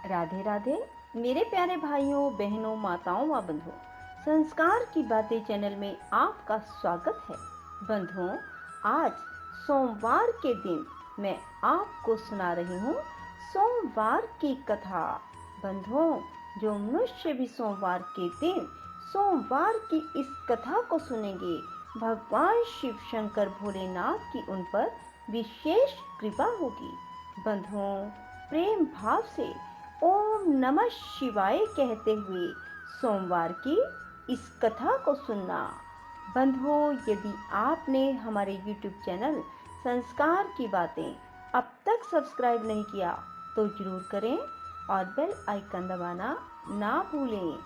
राधे राधे मेरे प्यारे भाइयों बहनों माताओं व बंधुओं, संस्कार की बातें चैनल में आपका स्वागत है। बंधुओं, आज सोमवार के दिन मैं आपको सुना रही हूँ सोमवार की कथा। बंधुओं, जो मनुष्य भी सोमवार के दिन सोमवार की इस कथा को सुनेंगे, भगवान शिव शंकर भोलेनाथ की उन पर विशेष कृपा होगी। बंधुओं, प्रेम भाव से ओम नमः शिवाय कहते हुए सोमवार की इस कथा को सुनना। बंधुओं, यदि आपने हमारे YouTube चैनल संस्कार की बातें अब तक सब्सक्राइब नहीं किया तो जरूर करें और बेल आइकन दबाना ना भूलें।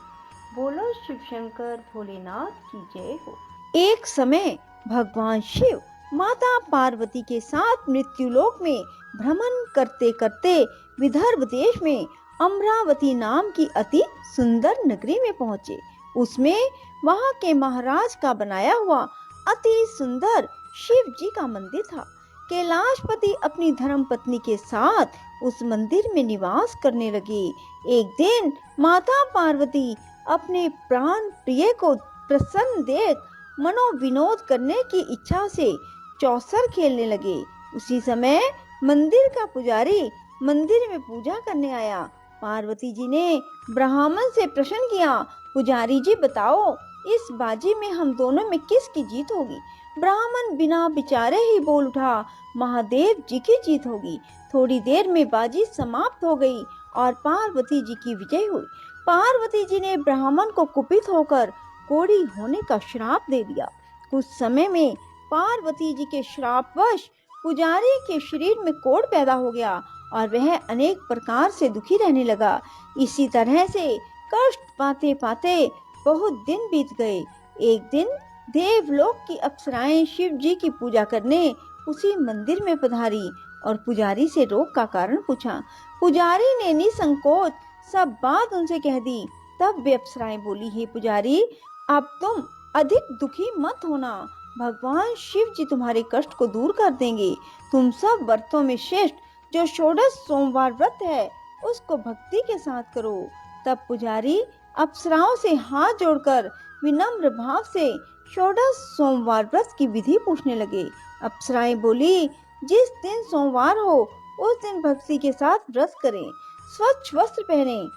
बोलो शिव शंकर भोलेनाथ की जय हो। एक समय भगवान शिव माता पार्वती के साथ मृत्युलोक में भ्रमण करते करते विदर्भ देश में अमरावती नाम की अति सुंदर नगरी में पहुंचे। उसमें वहां के महाराज का बनाया हुआ अति सुंदर शिव जी का मंदिर था। कैलाशपति अपनी धर्म पत्नी के साथ उस मंदिर में निवास करने लगे। एक दिन माता पार्वती अपने प्राण प्रिय को प्रसन्न देख मनोविनोद करने की इच्छा से चौसर खेलने लगे। उसी समय मंदिर का पुजारी मंदिर में पूजा करने आया। पार्वती जी ने ब्राह्मण से प्रश्न किया, पुजारी जी बताओ, इस बाजी में हम दोनों में किसकी जीत होगी? ब्राह्मण बिना विचारे ही बोल उठा, महादेव जी की जीत होगी। थोड़ी देर में बाजी समाप्त हो गई और पार्वती जी की विजय हुई। पार्वती जी ने ब्राह्मण को कुपित होकर कोढ़ी होने का श्राप दे दिया। कुछ समय में पार्वती जी के श्रापवश पुजारी के शरीर में कोढ़ पैदा हो गया और वह अनेक प्रकार से दुखी रहने लगा। इसी तरह से कष्ट पाते पाते बहुत दिन बीत गए। एक दिन देवलोक की अप्सराएं शिव जी की पूजा करने उसी मंदिर में पधारी और पुजारी से रोग का कारण पूछा। पुजारी ने निसंकोच सब बात उनसे कह दी। तब वे अप्सराएं बोली, हे पुजारी, अब तुम अधिक दुखी मत होना, भगवान शिव जी तुम्हारे कष्ट को दूर कर देंगे। तुम सब व्रतों में श्रेष्ठ जो षोडश सोमवार व्रत है उसको भक्ति के साथ करो। तब पुजारी अप्सराओं से हाथ जोड़कर विनम्र भाव से षोडश सोमवार व्रत की विधि पूछने लगे। अप्सराएं बोली, जिस दिन सोमवार हो उस दिन भक्ति के साथ व्रत करें, स्वच्छ वस्त्र पहनें,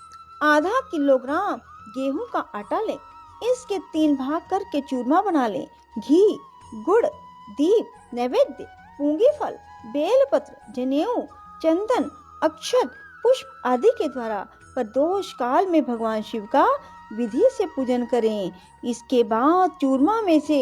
आधा किलोग्राम गेहूं का आटा लें, इसके 3 भाग करके चूरमा बना लें, घी, गुड़, दीप, नैवेद्य, पूंगी फल, बेलपत्र, जनेऊ, चंदन, अक्षत, पुष्प आदि के द्वारा प्रदोष काल में भगवान शिव का विधि से पूजन करें। इसके बाद चूरमा में से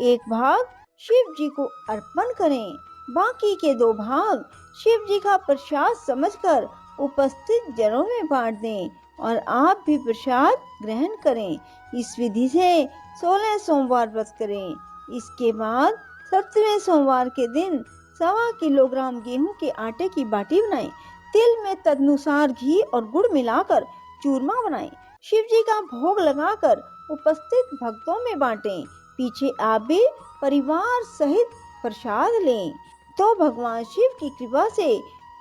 1 भाग शिव जी को अर्पण करें, बाकी के 2 भाग शिव जी का प्रसाद समझकर उपस्थित जनों में बांट दें और आप भी प्रसाद ग्रहण करें। इस विधि से 16 सोमवार व्रत करें। इसके बाद 17वें सोमवार के दिन 1.25 किलोग्राम गेहूं के आटे की बाटी बनाएं, तिल में तदनुसार घी और गुड़ मिलाकर चूरमा बनाएं, शिव जी का भोग लगाकर उपस्थित भक्तों में बांटें। पीछे आप भी परिवार सहित प्रसाद लें तो भगवान शिव की कृपा से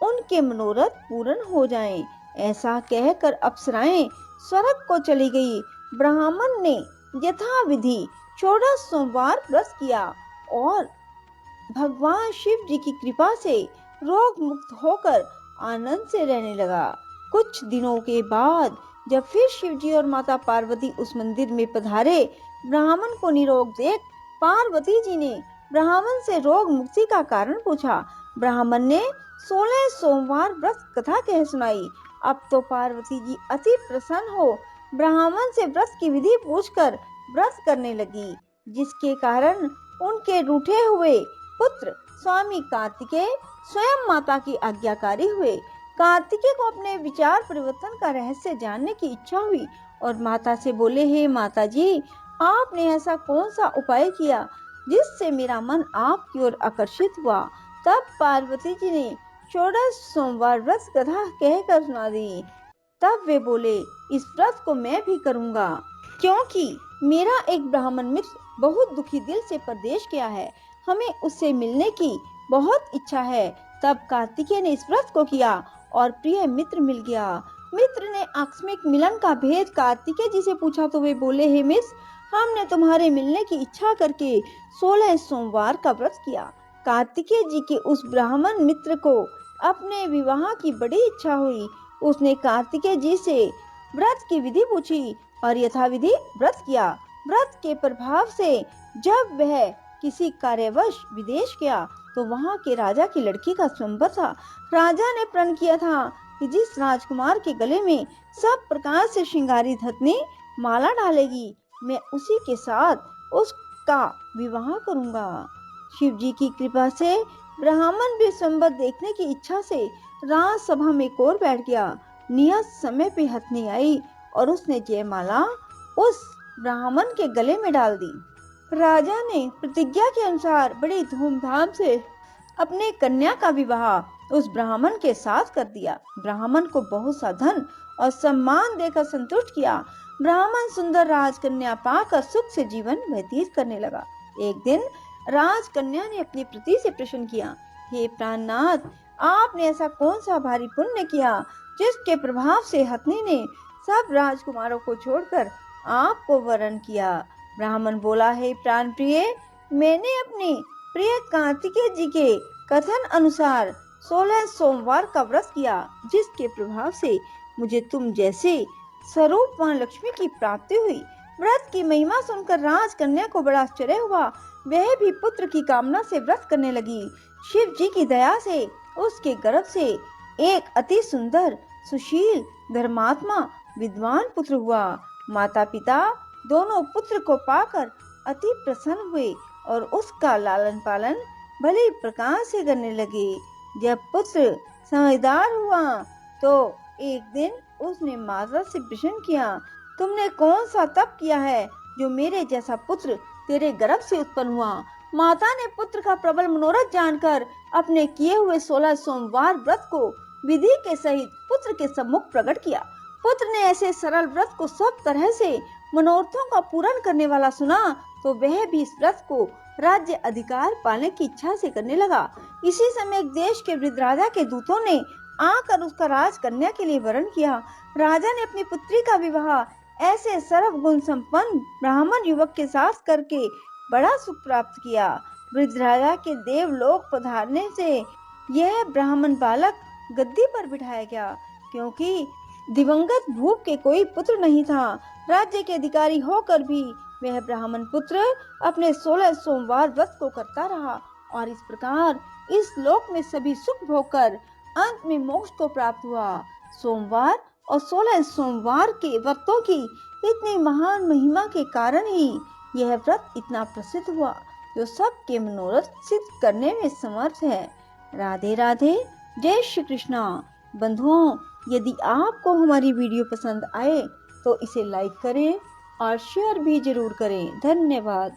उनके मनोरथ पूर्ण हो जाएं। ऐसा कहकर अप्सराएं स्वर्ग को चली गई। ब्राह्मण ने यथाविधि 16 सोमवार व्रत किया और भगवान शिव जी की कृपा से रोग मुक्त होकर आनंद से रहने लगा। कुछ दिनों के बाद जब फिर शिव जी और माता पार्वती उस मंदिर में पधारे, ब्राह्मण को निरोग देख पार्वती जी ने ब्राह्मण से रोग मुक्ति का कारण पूछा। ब्राह्मण ने 16 सोमवार व्रत कथा कह सुनाई। अब तो पार्वती जी अति प्रसन्न हो ब्राह्मण से व्रत की विधि पूछकर व्रत करने लगी, जिसके कारण उनके रूठे हुए पुत्र स्वामी कार्तिकेय स्वयं माता की आज्ञाकारी हुए। कार्तिकेय को अपने विचार परिवर्तन का रहस्य जानने की इच्छा हुई और माता से बोले, हे माता जी, आपने ऐसा कौन सा उपाय किया जिससे मेरा मन आपकी ओर आकर्षित हुआ? तब पार्वती जी ने 16 सोमवार व्रत कथा कहकर सुना दी। तब वे बोले, इस व्रत को मैं भी करूंगा, क्योंकि मेरा एक ब्राह्मण मित्र बहुत दुखी दिल से परदेश गया है, हमें उससे मिलने की बहुत इच्छा है। तब कार्तिकेय ने इस व्रत को किया और प्रिय मित्र मिल गया। मित्र ने आकस्मिक मिलन का भेद कार्तिकेय जी से पूछा तो वे बोले, हे मिस, हमने तुम्हारे मिलने की इच्छा करके 16 सोमवार का व्रत किया। कार्तिकेय जी के उस ब्राह्मण मित्र को अपने विवाह की बड़ी इच्छा हुई। उसने कार्तिकेय जी से व्रत की विधि पूछी और यथाविधि व्रत किया। व्रत के प्रभाव से जब वह किसी कार्यवश विदेश गया तो वहां के राजा की लड़की का स्वयंवर था। राजा ने प्रण किया था कि जिस राजकुमार के गले में सब प्रकार से श्रृंगारित हथनी माला डालेगी, मैं उसी के साथ उसका विवाह करूंगा। शिव जी की कृपा से ब्राह्मण भी स्वयंवर देखने की इच्छा से राजसभा में कोर बैठ गया। नियत समय पे हथनी आई और उसने जयमाला उस ब्राह्मण के गले में डाल दी। राजा ने प्रतिज्ञा के अनुसार बड़ी धूमधाम से अपने कन्या का विवाह उस ब्राह्मण के साथ कर दिया। ब्राह्मण को बहुत सा धन और सम्मान देकर संतुष्ट किया। ब्राह्मण सुंदर राजकन्या पाकर सुख से जीवन व्यतीत करने लगा। एक दिन राजकन्या ने अपने पति से प्रश्न किया, हे प्राणनाथ, आपने ऐसा कौन सा भारी पुण्य किया जिसके प्रभाव से हथनी ने सब राजकुमारों को छोड़कर आपको वरण किया? ब्राह्मण बोला, हे प्राण प्रिय, मैंने अपने प्रिय कार्तिकेय जी के कथन अनुसार 16 सोमवार का व्रत किया, जिसके प्रभाव से मुझे तुम जैसे स्वरूपवान लक्ष्मी की प्राप्ति हुई। व्रत की महिमा सुनकर राजकन्या को बड़ा आश्चर्य हुआ। वह भी पुत्र की कामना से व्रत करने लगी। शिव जी की दया से उसके गर्भ से एक अति सुंदर, सुशील, धर्मात्मा, विद्वान पुत्र हुआ। माता पिता दोनों पुत्र को पाकर अति प्रसन्न हुए और उसका लालन पालन भली प्रकार से करने लगे। जब पुत्र समझदार हुआ तो एक दिन उसने माता से प्रश्न किया, तुमने कौन सा तप किया है जो मेरे जैसा पुत्र तेरे गर्भ से उत्पन्न हुआ? माता ने पुत्र का प्रबल मनोरथ जानकर अपने किए हुए 16 सोमवार व्रत को विधि के सहित पुत्र के सम्मुख प्रकट किया। पुत्र ने ऐसे सरल व्रत को सब तरह से मनोरथों का पूर्ण करने वाला सुना तो वह भी इस व्रत को राज्य अधिकार पाने की इच्छा से करने लगा। इसी समय एक देश के वृद्ध राजा के दूतों ने आकर उसका राजकन्या के लिए वरण किया। राजा ने अपनी पुत्री का विवाह ऐसे सर्व गुण संपन्न ब्राह्मण युवक के साथ करके बड़ा सुख प्राप्त किया। वृद्ध राजा के देवलोक पधारने से यह ब्राह्मण बालक गद्दी पर बिठाया गया, क्योंकि दिवंगत भूप के कोई पुत्र नहीं था। राज्य के अधिकारी होकर भी वह ब्राह्मण पुत्र अपने 16 सोमवार व्रत को करता रहा और इस प्रकार इस लोक में सभी सुख भोगकर अंत में मोक्ष को प्राप्त हुआ। सोमवार और 16 सोमवार के व्रतों की इतनी महान महिमा के कारण ही यह व्रत इतना प्रसिद्ध हुआ, जो सबके मनोरथ सिद्ध करने में समर्थ है। राधे राधे, जय श्री कृष्णा। बंधुओं, यदि आपको हमारी वीडियो पसंद आए तो इसे लाइक करें और शेयर भी जरूर करें। धन्यवाद।